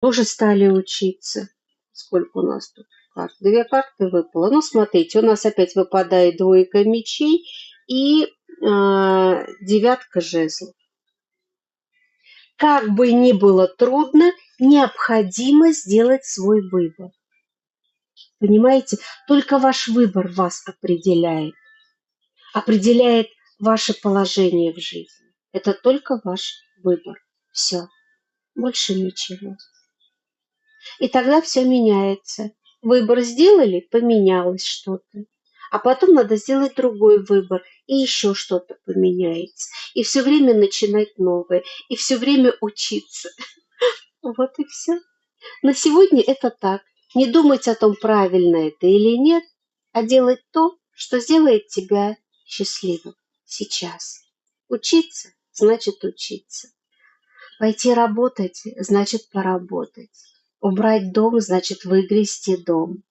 Тоже стали учиться. Сколько у нас тут карт? Две карты выпало. Ну, смотрите, у нас опять выпадает двойка мечей и девятка жезлов. Как бы ни было трудно, необходимо сделать свой выбор. Понимаете? Только ваш выбор вас определяет ваше положение в жизни. Это только ваш выбор. Все, больше ничего. И тогда все меняется. Выбор сделали, поменялось что-то. А потом надо сделать другой выбор, и еще что-то поменяется. И все время начинать новое, и все время учиться. Вот и все. На сегодня это так. Не думать о том, правильно это или нет, а делать то, что сделает тебя счастливым сейчас. Учиться значит учиться. Пойти работать значит поработать. Убрать дом значит выгрести дом.